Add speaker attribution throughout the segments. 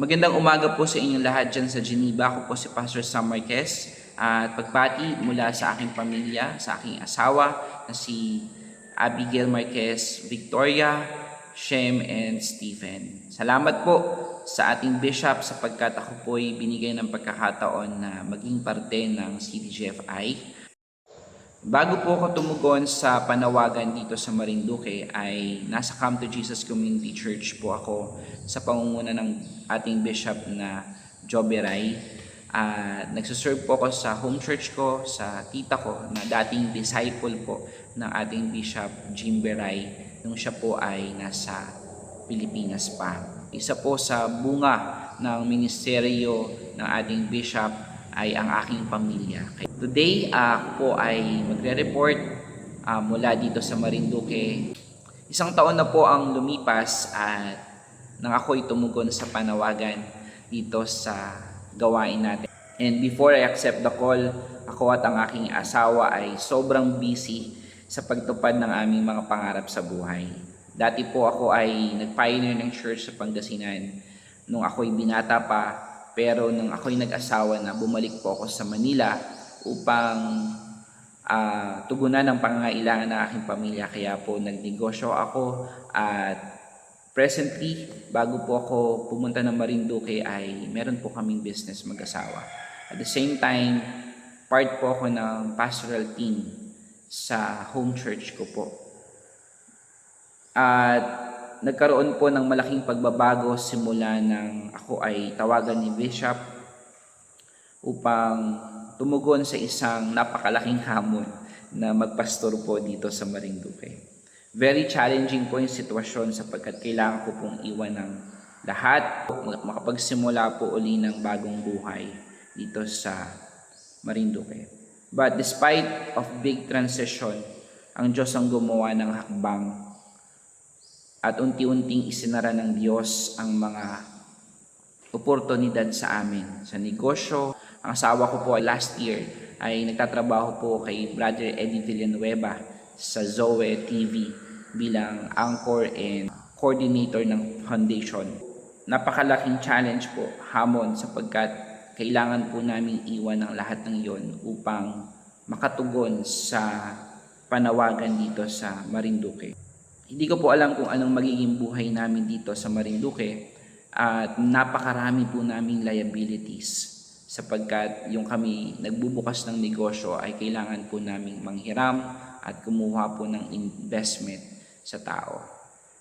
Speaker 1: Magandang umaga po sa inyong lahat dyan sa Geneva. Ako po si Pastor Sam Marquez at pagbati mula sa aking pamilya, sa aking asawa na si Abigail Marquez, Victoria, Shem, and Stephen. Salamat po sa ating bishop sapagkat ako po ay binigay ng pagkakataon na maging parte ng CDGFI. Bago po ako tumugon sa panawagan dito sa Marinduque ay nasa Come to Jesus Community Church po ako sa pangunguna ng ating bishop na Joby Ray. Nagsuserve po ako sa home church ko, sa tita ko na dating disciple po ng ating bishop Jim Beray nung siya po ay nasa Pilipinas pa. Isa po sa bunga ng ministeryo ng ating bishop ay ang aking pamilya. Today, ako po ay magre-report mula dito sa Marinduque. Isang taon na po ang lumipas at nang ako'y tumugon sa panawagan dito sa gawain natin. And before I accept the call, ako at ang aking asawa ay sobrang busy sa pagtupad ng aming mga pangarap sa buhay. Dati po ako ay nag-pioneer ng church sa Pangasinan nung ako'y binata pa. Pero nung ako'y nag-asawa na, bumalik po ako sa Manila upang tugunan ang pangangailangan ng aking pamilya. Kaya po nagnegosyo ako at presently, bago po ako pumunta ng Marinduque ay meron po kaming business mag-asawa. At the same time, part po ako ng pastoral team sa home church ko po. At nagkaroon po ng malaking pagbabago simula nang ako ay tawagan ni Bishop upang tumugon sa isang napakalaking hamon na magpastor po dito sa Marinduque. Very challenging po yung sitwasyon sapagkat kailangan ko pong iwan ng lahat, makapagsimula po uli ng bagong buhay dito sa Marinduque. But despite of big transition, ang Diyos ang gumawa ng hakbang at unti-unting isinara ng Diyos ang mga oportunidad sa amin. Sa negosyo, ang asawa ko po last year ay nagtatrabaho po kay Brother Eddie Villanueva sa Zoe TV bilang anchor and coordinator ng foundation. Napakalaking challenge po, hamon, sapagkat kailangan po namin iwan ang lahat ng iyon upang makatugon sa panawagan dito sa Marinduque. Hindi ko po alam kung anong magiging buhay namin dito sa Marinduque at napakarami po naming liabilities sapagkat yung kami nagbubukas ng negosyo ay kailangan po naming manghiram at kumuha po ng investment sa tao.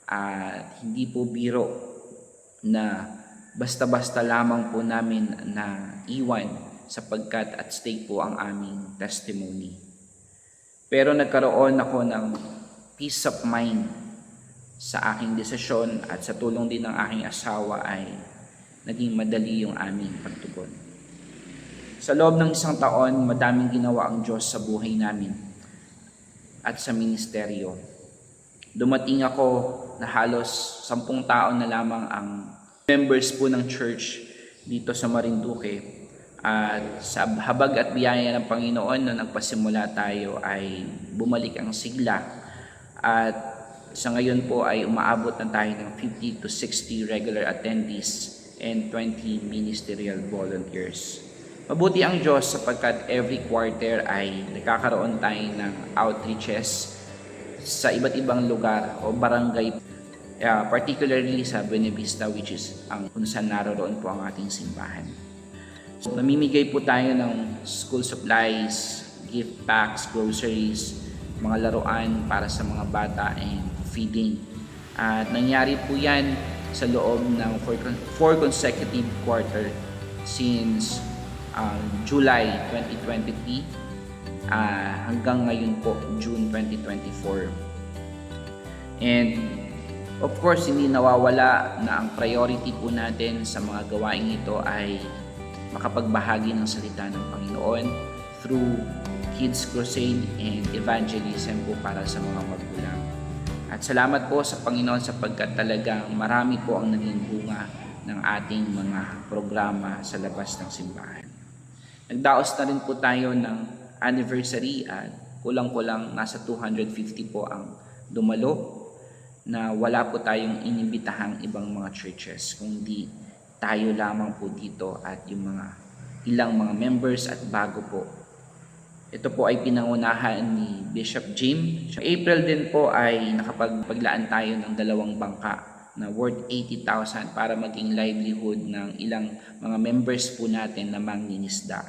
Speaker 1: At hindi po biro na basta-basta lamang po namin na iwan sapagkat at stake po ang aming testimony. Pero nagkaroon ako ng peace of mind sa aking desisyon at sa tulong din ng aking asawa ay naging madali yung aming pagtugon. Sa loob ng isang taon, madaming ginawa ang Diyos sa buhay namin at sa ministeryo. Dumating ako na halos 10 taon na lamang ang members po ng church dito sa Marinduque. At sa habag at biyaya ng Panginoon na nagpasimula tayo ay bumalik ang sigla at sa ngayon po ay umaabot na tayo ng 50 to 60 regular attendees and 20 ministerial volunteers. Mabuti ang Diyos sapagkat every quarter ay nagkakaroon tayo ng outreaches sa iba't ibang lugar o barangay, particularly sa Buena Vista, which is ang kung saan naroon po ang ating simbahan. So, namimigay po tayo ng school supplies, gift packs, groceries, mga laruan para sa mga bata and feeding. At nangyari po yan sa loob ng 4 consecutive quarter since July 2023 hanggang ngayon po June 2024. And of course, hindi nawawala na ang priority po natin sa mga gawain ito ay makapagbahagi ng salita ng Panginoon through Kids Crusade and Evangelism po para sa mga magulang. At salamat po sa Panginoon sapagkat talagang marami po ang naging bunga ng ating mga programa sa labas ng simbahan. Nagdaos na rin po tayo ng anniversary at kulang-kulang nasa 250 po ang dumalo na wala po tayong inimbitahang ibang mga churches kundi tayo lamang po dito at yung ilang mga members at bago po. Ito po ay pinangunahan ni Bishop Jim. Sa April din po ay nakapagpaglaan tayo ng 2 bangka na worth 80,000 para maging livelihood ng ilang mga members po natin na mangingisda.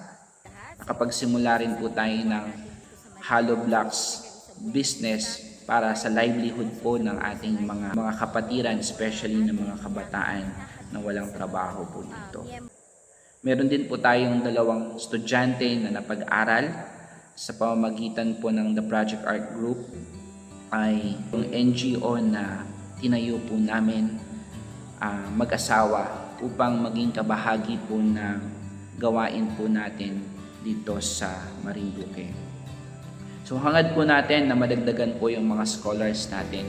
Speaker 1: Nakapagsimula rin po tayo ng hollow blocks business para sa livelihood po ng ating mga kapatiran, especially ng mga kabataan na walang trabaho po dito. Meron din po tayong 2 estudyante na napag-aral sa pamamagitan po ng The Project Art Group, ay yung NGO na tinayo po namin mag-asawa upang maging kabahagi po ng gawain po natin dito sa Marinduque. So hangad po natin na madagdagan po yung mga scholars natin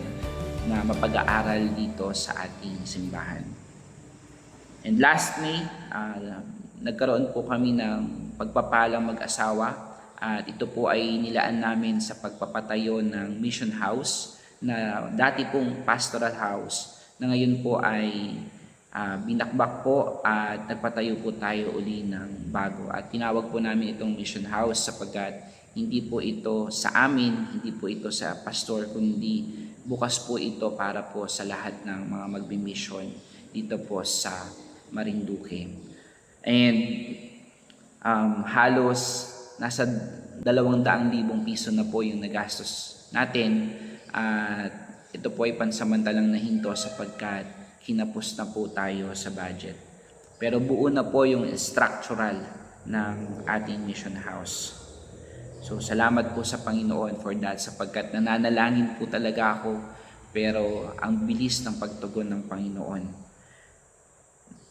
Speaker 1: na mapag-aaral dito sa ating simbahan. And lastly, nagkaroon po kami ng pagpapalang mag-asawa. At ito po ay nilaan namin sa pagpapatayo ng mission house na dati pong pastoral house na ngayon po ay binakbak po at nagpatayo po tayo uli ng bago. At tinawag po namin itong mission house sapagkat hindi po ito sa amin, hindi po ito sa pastor, kundi bukas po ito para po sa lahat ng mga magbimisyon dito po sa Marinduque. And halos nasa 200,000 piso na po yung nagastos natin at ito po ay pansamantalang nahinto sapagkat kinapos na po tayo sa budget. Pero buo na po yung structural ng ating mission house. So salamat po sa Panginoon for that sapagkat nananalangin po talaga ako pero ang bilis ng pagtugon ng Panginoon.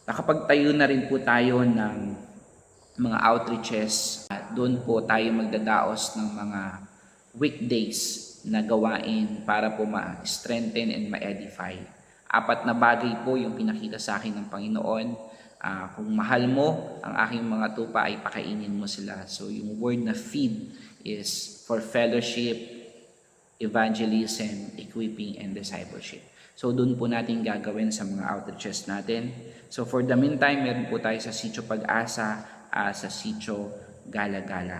Speaker 1: Nakapagtayo na rin po tayo ng mga outreaches at doon po tayo magdadaos ng mga weekdays na gawain para po ma-strengthen and ma-edify. 4 na bagay po yung pinakita sa akin ng Panginoon. Kung mahal mo ang aking mga tupa ay pakainin mo sila. So yung word na feed is for fellowship, evangelism, equipping, and discipleship. So doon po natin gagawin sa mga outreaches natin. So for the meantime, meron po tayo sa Sitio Pag-asa, sa Sitio Gala-Gala.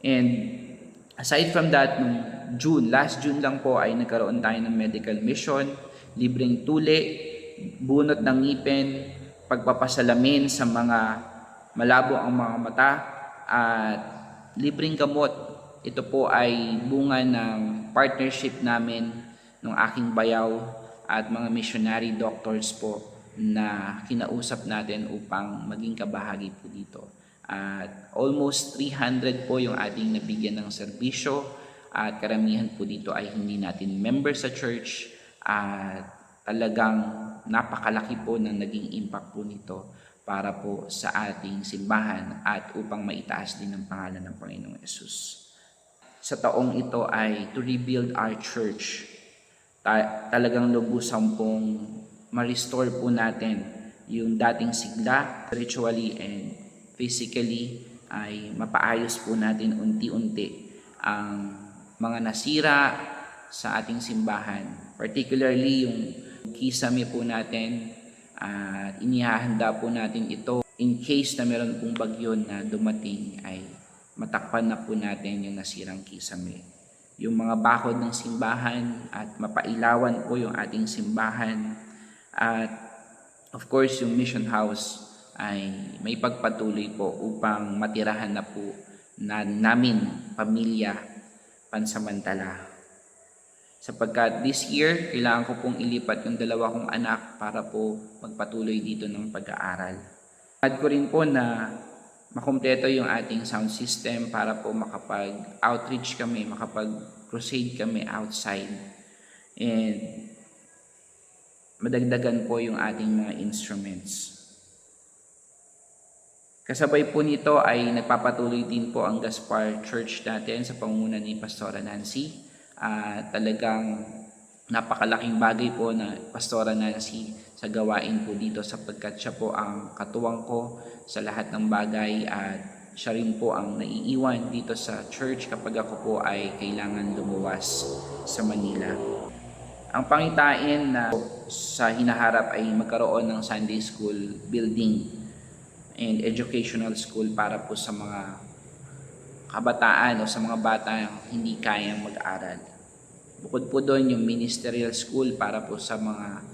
Speaker 1: And aside from that, nung last June lang po ay nagkaroon tayo ng medical mission, libreng tuli, bunot ng ngipin, pagpapasalamin sa mga malabo ang mga mata, at libreng gamot. Ito po ay bunga ng partnership namin ng aking bayaw at mga missionary doctors po na kinausap natin upang maging kabahagi po dito. At almost 300 po yung ating nabigyan ng serbisyo at karamihan po dito ay hindi natin member sa church at talagang napakalaki po ng naging impact po nito para po sa ating simbahan at upang maitaas din ang pangalan ng Panginoong Yesus. Sa taong ito ay to rebuild our church. Talagang lubusan pong ma-restore po natin yung dating sigla, spiritually and physically, ay mapaayos po natin unti-unti ang mga nasira sa ating simbahan. Particularly yung kisame po natin at inihahanda po natin ito in case na meron pong bagyo na dumating ay matakpan na po natin yung nasirang kisame. Yung mga bakod ng simbahan at mapailawan po yung ating simbahan. At of course, yung mission house ay may pagpatuloy po upang matirahan na po namin pamilya pansamantala. Sapagkat this year, kailangan ko pong ilipat yung 2 kong anak para po magpatuloy dito ng pag-aaral. At ko rin po na makumpleto yung ating sound system para po makapag-outreach kami, makapag-crusade kami outside. And madagdagan po yung ating mga instruments. Kasabay po nito ay nagpapatuloy din po ang Gaspar Church natin sa pangunguna ni Pastora Nancy. Talagang napakalaking bagay po na Pastora Nancy sa gawain po dito sapagkat siya po ang katuwang ko sa lahat ng bagay at siya rin po ang naiiwan dito sa church kapag ako po ay kailangan lumuwas sa Manila. Ang pangitain na sa hinaharap ay magkaroon ng Sunday School building and educational school para po sa mga kabataan o sa mga bata hindi kayang mag-aral. Bukod po doon yung ministerial school para po sa mga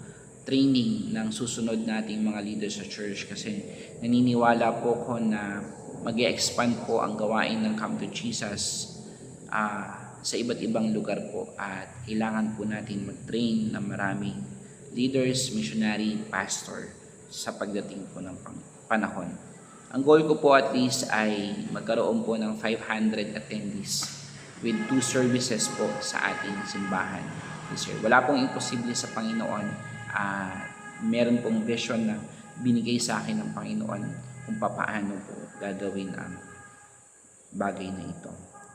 Speaker 1: training ng susunod nating mga leaders sa church, kasi naniniwala po ko na mag-expand po ang gawain ng Come to Jesus sa iba't ibang lugar po, at kailangan po natin mag-train ng maraming leaders, missionary, pastor sa pagdating po ng panahon. Ang goal ko po at least ay magkaroon po ng 500 attendees with 2 services po sa ating simbahan this year. Wala pong imposible sa Panginoon. Meron pong vision na binigay sa akin ng Panginoon kung paano po gagawin ang bagay na ito.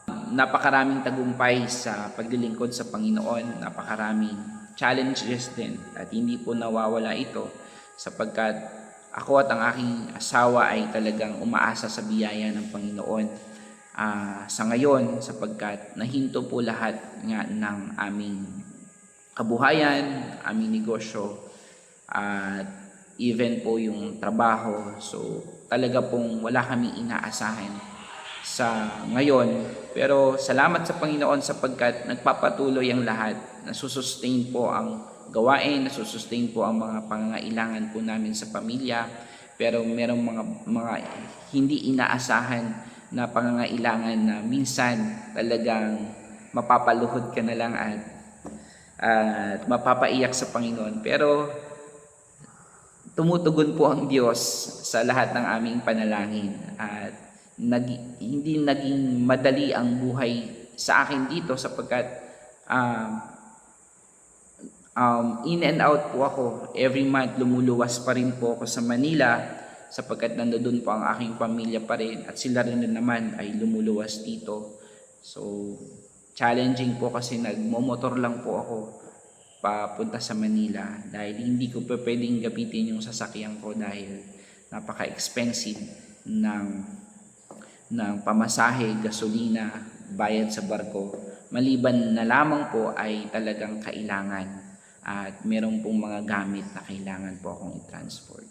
Speaker 1: Napakaraming tagumpay sa paglilingkod sa Panginoon, napakaraming challenges din, at hindi po nawawala ito sapagkat ako at ang aking asawa ay talagang umaasa sa biyaya ng Panginoon sa ngayon, sapagkat nahinto po lahat nga ng aming kabuhayan, aming negosyo, at even po yung trabaho. So talaga pong wala kaming inaasahan sa ngayon, pero salamat sa Panginoon sapagkat nagpapatuloy ang lahat, nasusustain po ang gawain, nasusustain po ang mga pangangailangan po namin sa pamilya, pero merong mga hindi inaasahan na pangangailangan na minsan talagang mapapaluhod ka na lang at mapapaiyak sa Panginoon. Pero tumutugon po ang Diyos sa lahat ng aming panalangin, at hindi naging madali ang buhay sa akin dito sapagkat in and out po ako. Every month lumuluwas pa rin po ako sa Manila sapagkat nandoon po ang aking pamilya pa rin, at sila rin naman ay lumuluwas dito. So challenging po kasi nagmomotor lang po ako papunta sa Manila dahil hindi ko pa pwedeng gamitin yung sasakyan ko dahil napaka-expensive ng pamasahe, gasolina, bayad sa barko. Maliban na lamang po ay talagang kailangan at meron pong mga gamit na kailangan po akong i-transport.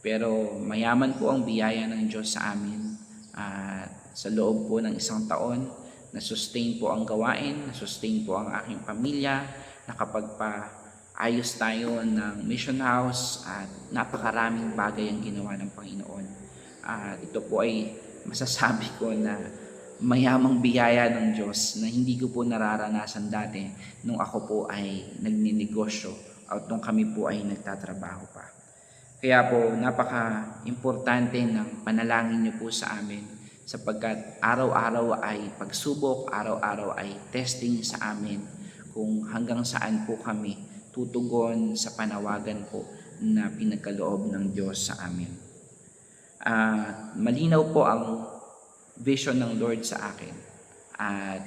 Speaker 1: Pero mayaman po ang biyaya ng Diyos sa amin, at sa loob po ng 1 taon, na-sustain po ang gawain, na-sustain po ang aking pamilya, nakapagpa-ayos tayo ng mission house, at napakaraming bagay ang ginawa ng Panginoon. At ito po ay masasabi ko na mayamang biyaya ng Diyos na hindi ko po nararanasan dati nung ako po ay nagninegosyo at nung kami po ay nagtatrabaho pa. Kaya po napaka-importante ng panalangin niyo po sa amin sapagkat araw-araw ay pagsubok, araw-araw ay testing sa amin kung hanggang saan po kami tutugon sa panawagan po na pinagkaloob ng Diyos sa amin. Malinaw po ang vision ng Lord sa akin, at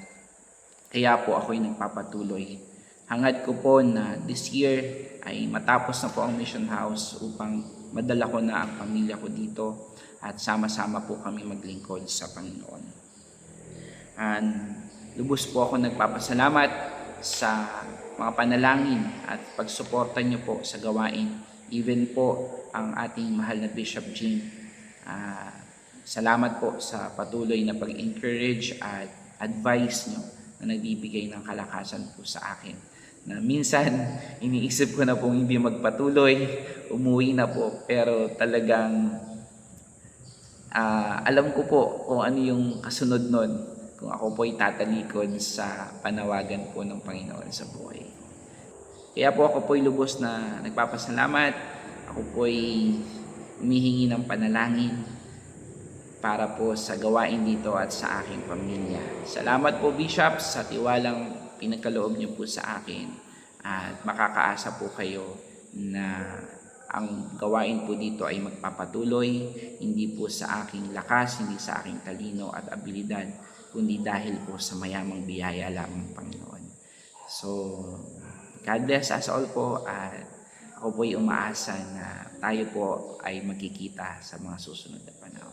Speaker 1: kaya po ako'y nagpapatuloy. Hangad ko po na this year ay matapos na po ang mission house upang madala ko na ang pamilya ko dito at sama-sama po kami maglingkod sa Panginoon. And lubos po ako nagpapasalamat sa mga panalangin at pagsuporta niyo po sa gawain, even po ang ating mahal na Bishop Jim. Salamat po sa patuloy na pag-encourage at advice nyo na nagbibigay ng kalakasan po sa akin. Na minsan, iniisip ko na pong hindi magpatuloy, umuwi na po, pero talagang alam ko po kung ano yung kasunod nun, kung ako po ay tatalikod sa panawagan po ng Panginoon sa buhay. Kaya po ako po ay lubos na nagpapasalamat, ako po ay humihingi ng panalangin para po sa gawain dito at sa aking pamilya. Salamat po, Bishop, sa tiwalang pinagkaloob niyo po sa akin, at makakaasa po kayo na ang gawain po dito ay magpapatuloy, hindi po sa aking lakas, hindi sa aking talino at abilidad, kundi dahil po sa mayamang biyaya lamang ng Panginoon. So, God bless us all po, at ako po'y umaasa na tayo po ay magkikita sa mga susunod na panahon.